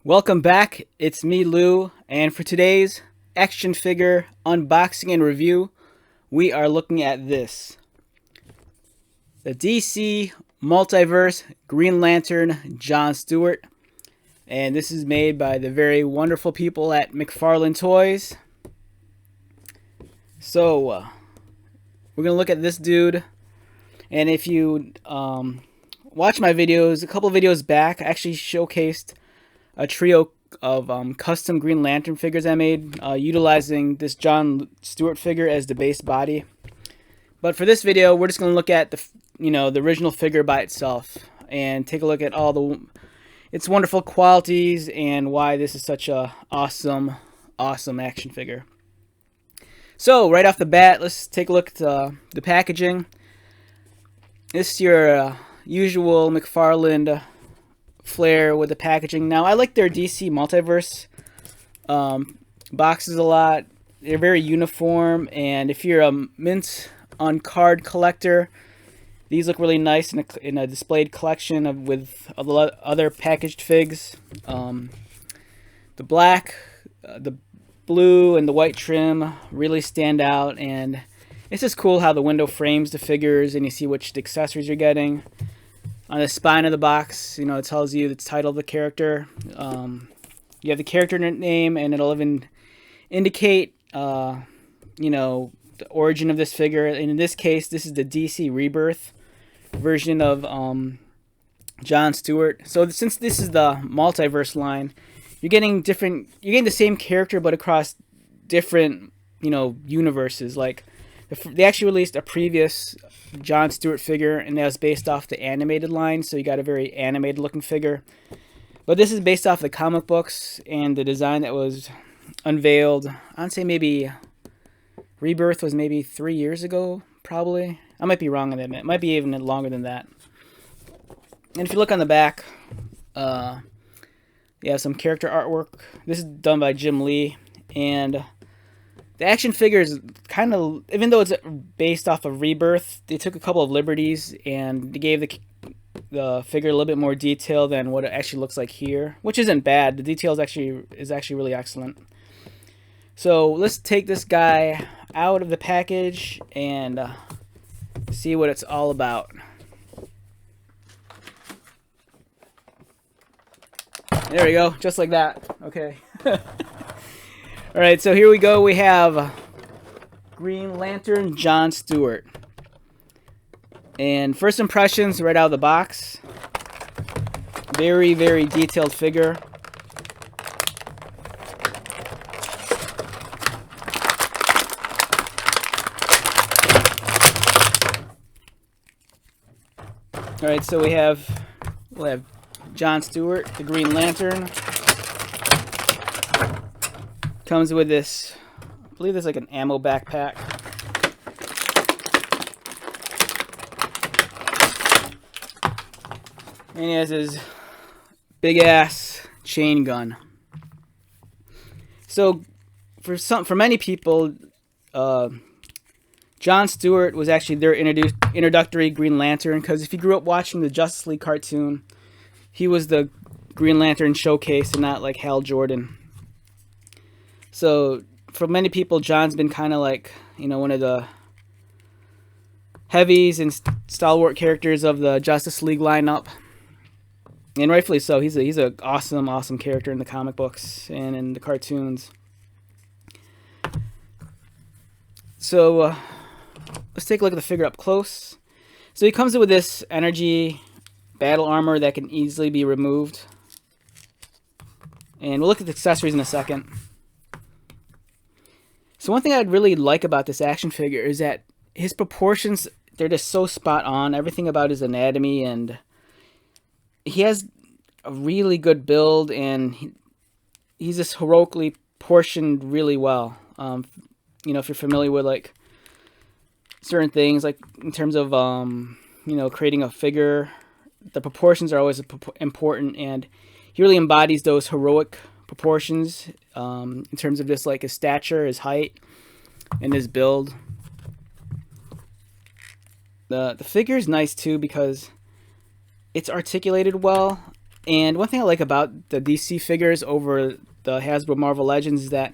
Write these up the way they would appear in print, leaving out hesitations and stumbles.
Welcome back, it's me Lou, and for today's action figure unboxing and review, we are looking at this. The DC Multiverse Green Lantern John Stewart, and this is made by the very wonderful people at McFarlane Toys. So, we're going to look at this dude, and if you watch my videos, a couple videos back, I actually showcased a trio of custom Green Lantern figures I made utilizing this John Stewart figure as the base body. But for this video, we're just going to look at the original figure by itself and take a look at all its wonderful qualities and why this is such a awesome action figure. So right off the bat, let's take a look at the packaging. This is your usual McFarlane flair with the packaging. Now I like their DC Multiverse boxes a lot. They're very uniform, and if you're a mint on card collector, these look really nice in a displayed collection with other packaged figs. The black, the blue, and the white trim really stand out, and it's just cool how the window frames the figures and you see which accessories you're getting. On the spine of the box, it tells you the title of the character. You have the character name, and it'll even indicate, the origin of this figure. And in this case, this is the DC Rebirth version of John Stewart. So since this is the Multiverse line, you're getting the same character, but across different, universes. Like, they actually released a previous John Stewart figure, and that was based off the animated line, so you got a very animated looking figure. But this is based off the comic books and the design that was unveiled. I'd say maybe Rebirth was maybe 3 years ago, probably. I might be wrong on that. It might be even longer than that. And if you look on the back, you have some character artwork. This is done by Jim Lee, and the action figure is kind of, even though it's based off of Rebirth, they took a couple of liberties and they gave the figure a little bit more detail than what it actually looks like here, which isn't bad. The detail is actually really excellent. So let's take this guy out of the package and see what it's all about. There we go, just like that. Okay. Alright, so here we go. We have Green Lantern John Stewart. And first impressions right out of the box. Very, very detailed figure. Alright, so we'll have John Stewart, the Green Lantern. Comes with this, I believe there's like an ammo backpack. And he has his big ass chain gun. So for many people, John Stewart was actually their introductory Green Lantern, because if you grew up watching the Justice League cartoon, he was the Green Lantern showcase and not like Hal Jordan. So for many people, John's been kind of like, one of the heavies and stalwart characters of the Justice League lineup. And rightfully so. He's a awesome character in the comic books and in the cartoons. So let's take a look at the figure up close. So he comes with this energy battle armor that can easily be removed. And we'll look at the accessories in a second. So one thing I'd really like about this action figure is that his proportions, they're just so spot on. Everything about his anatomy, and he has a really good build, and he's just heroically portioned really well. If you're familiar with like certain things, like in terms of creating a figure, the proportions are always important, and he really embodies those heroic proportions in terms of just like his stature, his height, and his build. The figure is nice too because it's articulated well. And one thing I like about the DC figures over the Hasbro Marvel Legends is that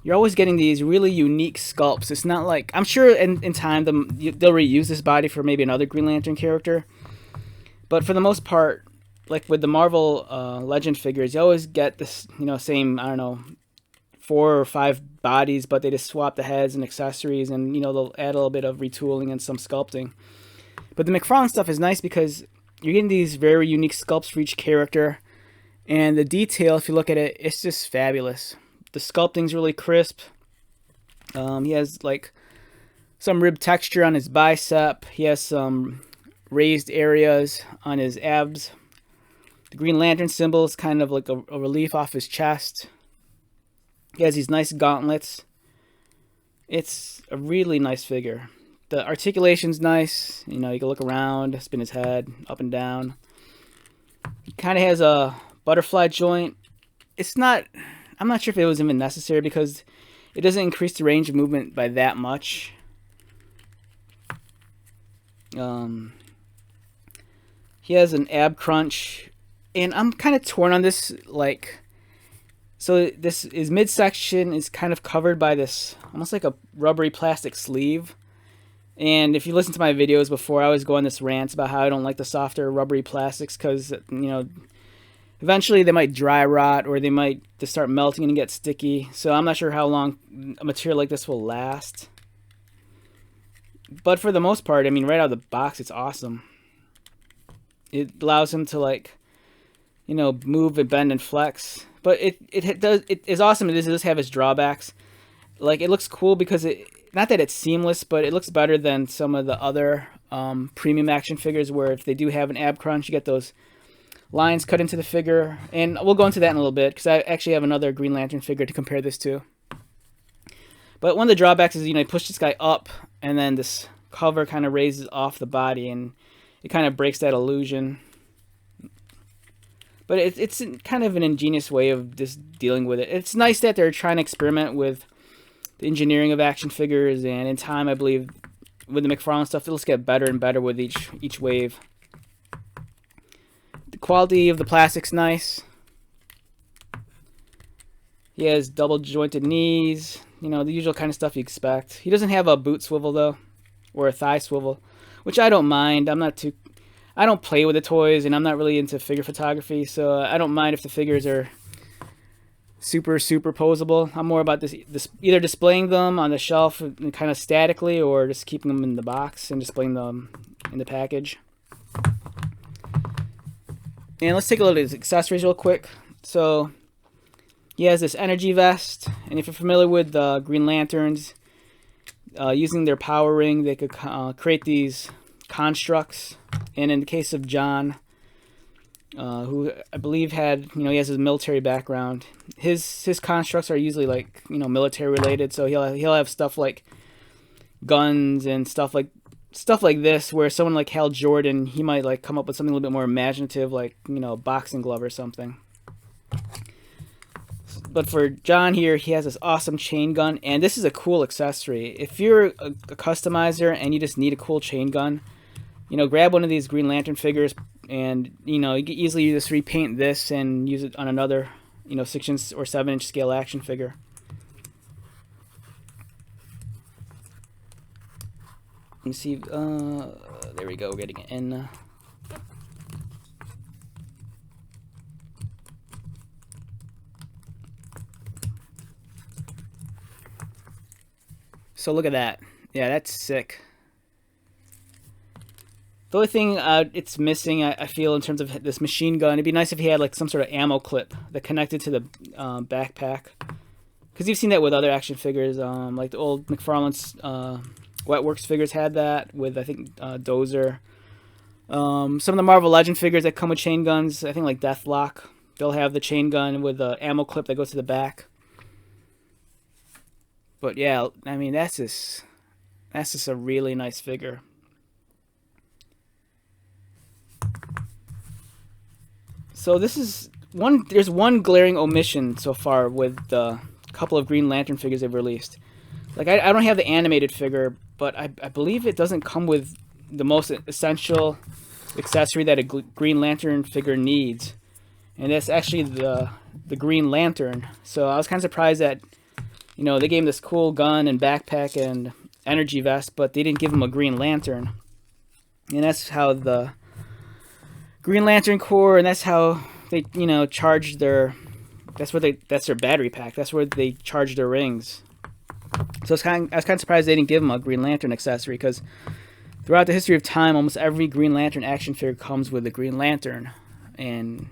you're always getting these really unique sculpts. It's not like, I'm sure in time they'll reuse this body for maybe another Green Lantern character, but for the most part, like with the Marvel Legend figures, you always get this, same, I don't know, 4 or 5 bodies, but they just swap the heads and accessories, and they'll add a little bit of retooling and some sculpting. But the McFarlane stuff is nice because you're getting these very unique sculpts for each character, and the detail, if you look at it, it's just fabulous. The sculpting's really crisp. He has like some rib texture on his bicep. He has some raised areas on his abs. The Green Lantern symbol is kind of like a relief off his chest. He has these nice gauntlets. It's a really nice figure. The articulation's nice. You can look around, spin his head up and down. He kind of has a butterfly joint. I'm not sure if it was even necessary because it doesn't increase the range of movement by that much. He has an ab crunch, and I'm kind of torn on this. So his midsection is kind of covered by this almost like a rubbery plastic sleeve. And if you listen to my videos before, I always go on this rant about how I don't like the softer rubbery plastics because eventually they might dry rot or they might just start melting and get sticky. So I'm not sure how long a material like this will last. But for the most part, right out of the box, it's awesome. It allows him to move and bend and flex. But it is awesome. It does have its drawbacks. It looks cool because not that it's seamless, but it looks better than some of the other premium action figures where if they do have an ab crunch, you get those lines cut into the figure. And we'll go into that in a little bit because I actually have another Green Lantern figure to compare this to. But one of the drawbacks is, you push this guy up and then this cover kind of raises off the body and it kind of breaks that illusion. But it's kind of an ingenious way of just dealing with it. It's nice that they're trying to experiment with the engineering of action figures, and in time, I believe, with the McFarlane stuff, it'll just get better and better with each wave. The quality of the plastic's nice. He has double jointed knees, the usual kind of stuff you expect. He doesn't have a boot swivel though, or a thigh swivel, which I don't mind. I don't play with the toys, and I'm not really into figure photography, so I don't mind if the figures are super posable. I'm more about this either displaying them on the shelf kind of statically or just keeping them in the box and displaying them in the package. And let's take a look at his accessories real quick. So he has this energy vest, and if you're familiar with the Green Lanterns, using their power ring, they could create these constructs. And in the case of John, who I believe had, he has his military background, his constructs are usually military related. So he'll have stuff like guns and stuff like this, where someone like Hal Jordan, he might come up with something a little bit more imaginative, like a boxing glove or something. But for John here, he has this awesome chain gun, and this is a cool accessory. If you're a customizer and you just need a cool chain gun, grab one of these Green Lantern figures, and you can easily just repaint this and use it on another 6-inch or 7-inch scale action figure. Let me see. There we go. Getting it in. So look at that. Yeah, that's sick. The only thing it's missing, I feel, in terms of this machine gun, it'd be nice if he had some sort of ammo clip that connected to the backpack. Because you've seen that with other action figures, like the old McFarlane's Wetworks figures had that with, I think, Dozer. Some of the Marvel Legend figures that come with chain guns, I think like Deathlock, they'll have the chain gun with the ammo clip that goes to the back. But yeah, that's just a really nice figure. So there's one glaring omission so far with the couple of Green Lantern figures they've released. I don't have the animated figure, but I believe it doesn't come with the most essential accessory that a Green Lantern figure needs. and that's actually the Green Lantern. So I was kind of surprised that, you know, they gave him this cool gun and backpack and energy vest, but they didn't give him a Green Lantern. And that's how the Green Lantern Corps, and that's how they, you know, charge their. That's their battery pack. That's where they charge their rings. So I was kind of surprised they didn't give him a Green Lantern accessory, because throughout the history of time, almost every Green Lantern action figure comes with a Green Lantern, and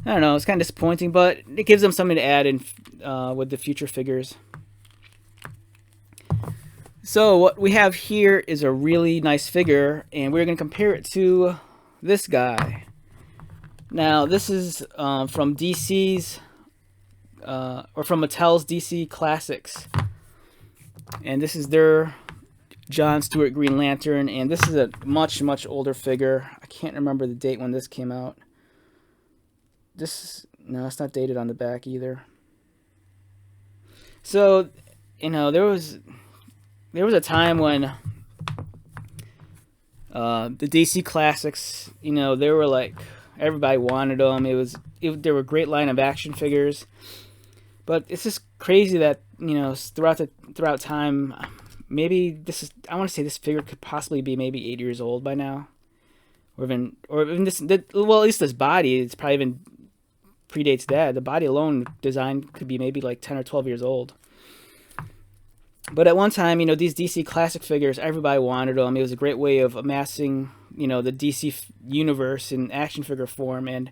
I don't know, it's kind of disappointing, but it gives them something to add in with the future figures. So what we have here is a really nice figure, and we're going to compare it to this guy. Now, this is from DC's, or from Mattel's DC Classics. And this is their John Stewart Green Lantern. And this is a much, much older figure. I can't remember the date when this came out. No, it's not dated on the back either. So, you know, there was a time when the DC Classics, you know, they were like, everybody wanted them. They were a great line of action figures. But it's just crazy that, you know, throughout time, maybe I want to say this figure could possibly be maybe 8 years old by now, or even well, at least this body, it's probably even predates that. The body alone design could be maybe like 10 or 12 years old. But at one time, you know, these DC Classic figures, everybody wanted them. It was a great way of amassing, you know, the DC universe in action figure form, and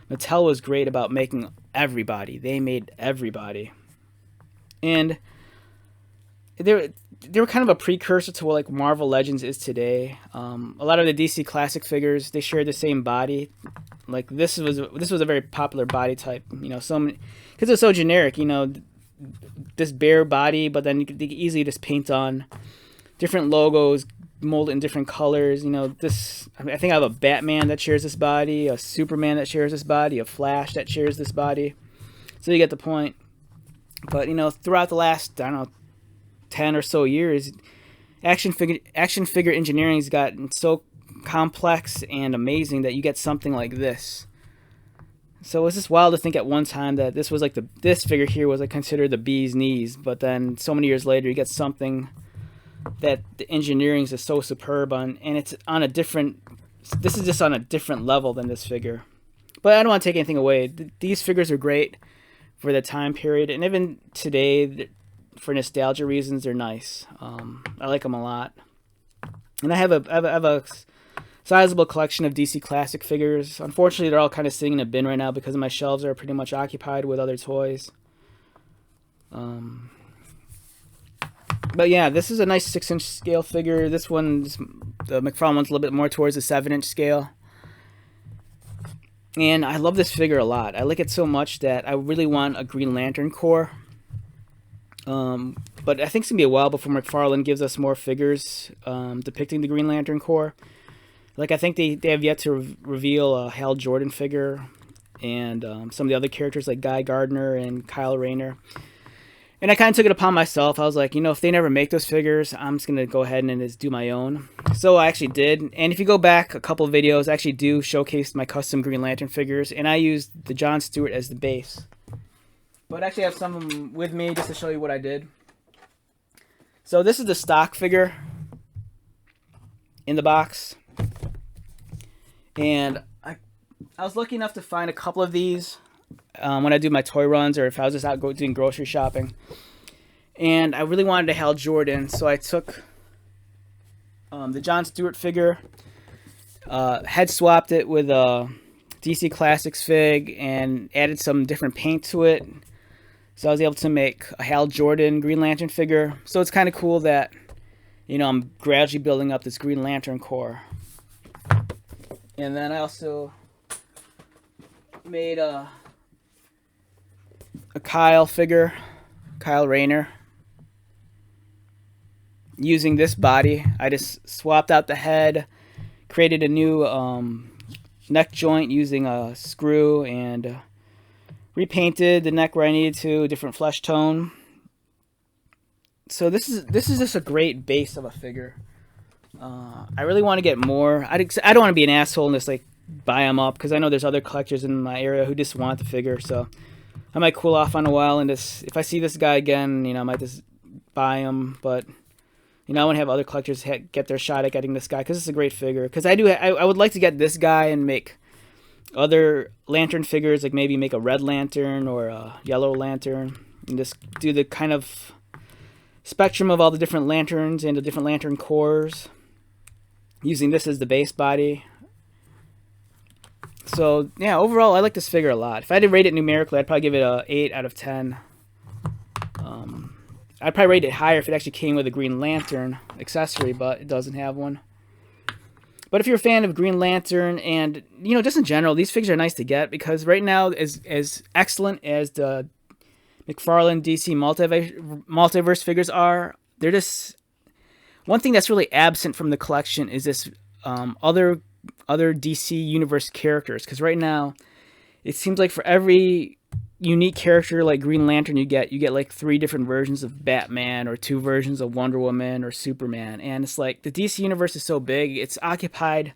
Mattel was great about making everybody. They made everybody. And they were kind of a precursor to what like Marvel Legends is today. A lot of the DC Classic figures, they shared the same body. Like this was a very popular body type, you know, because it's so generic, you know, this bare body, but then you could easily just paint on different logos, mold it in different colors. You know, I think I have a Batman that shares this body, a Superman that shares this body, a Flash that shares this body. So you get the point. But, you know, throughout the last, I don't know, 10 or so years, action figure engineering has gotten so complex and amazing that you get something like this. So it's just wild to think at one time that this was like this figure here was like considered the bee's knees, but then so many years later you get something that the engineering is just so superb on, and it's on a different. This is just on a different level than this figure. But I don't want to take anything away. These figures are great for the time period, and even today, for nostalgia reasons, they're nice. I like them a lot, and I have a sizable collection of DC Classic figures. Unfortunately, they're all kind of sitting in a bin right now because my shelves are pretty much occupied with other toys. But yeah, this is a nice 6-inch scale figure. This one's, the McFarlane one's a little bit more towards the 7-inch scale. And I love this figure a lot. I like it so much that I really want a Green Lantern Corps. But I think it's going to be a while before McFarlane gives us more figures depicting the Green Lantern Corps. Like, I think they have yet to reveal a Hal Jordan figure and some of the other characters like Guy Gardner and Kyle Rayner. And I kind of took it upon myself. I was like, you know, if they never make those figures, I'm just going to go ahead and just do my own. So I actually did. And if you go back a couple of videos, I actually do showcase my custom Green Lantern figures. And I used the John Stewart as the base. But I actually have some of them with me just to show you what I did. So this is the stock figure in the box. And I was lucky enough to find a couple of these when I do my toy runs, or if I was just out doing grocery shopping. And I really wanted a Hal Jordan, so I took the John Stewart figure, head swapped it with a DC Classics fig, and added some different paint to it. So I was able to make a Hal Jordan Green Lantern figure. So it's kind of cool that, you know, I'm gradually building up this Green Lantern Corps. And then I also made a Kyle figure, Kyle Rayner, using this body. I just swapped out the head, created a new neck joint using a screw, and repainted the neck where I needed to, a different flesh tone. So this is just a great base of a figure. I really want to get more. I don't want to be an asshole and just like buy them up, because I know there's other collectors in my area who just want the figure. So I might cool off on a while, and just if I see this guy again, I might just buy him. But I want to have other collectors get their shot at getting this guy, because it's a great figure. Because I would like to get this guy and make other lantern figures, like maybe make a red lantern or a yellow lantern, and just do the kind of spectrum of all the different lanterns and the different lantern cores, using this as the base body. So yeah, overall I like this figure a lot. If I had to rate it numerically, I'd probably give it a 8 out of 10. I'd probably rate it higher if it actually came with a Green Lantern accessory, but it doesn't have one. But if you're a fan of Green Lantern and, just in general, these figures are nice to get, because right now, as excellent as the McFarlane DC multiverse figures are, they're just... One thing that's really absent from the collection is this other DC universe characters. Because right now, it seems like for every unique character like Green Lantern you get like 3 different versions of Batman, or 2 versions of Wonder Woman or Superman. And it's like the DC universe is so big, it's occupied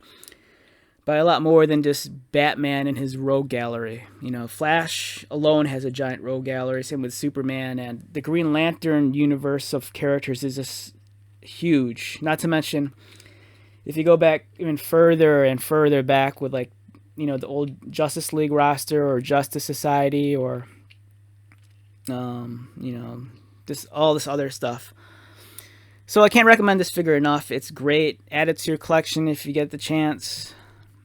by a lot more than just Batman and his rogue gallery. Flash alone has a giant rogue gallery, same with Superman, and the Green Lantern universe of characters is just huge. Not to mention, if you go back even further and further back with like the old Justice League roster or Justice Society, or this all this other stuff. So I can't recommend this figure enough. It's great. Add it to your collection if you get the chance.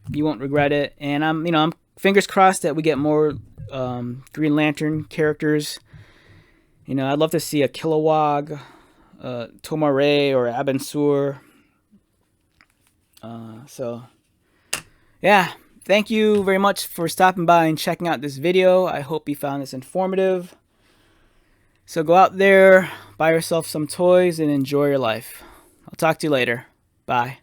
You won't regret it. And I'm fingers crossed that we get more Green Lantern characters. I'd love to see a Kilowog, Tomare, or Abensur. So yeah. Thank you very much for stopping by and checking out this video. I hope you found this informative. So go out there, buy yourself some toys, and enjoy your life. I'll talk to you later. Bye.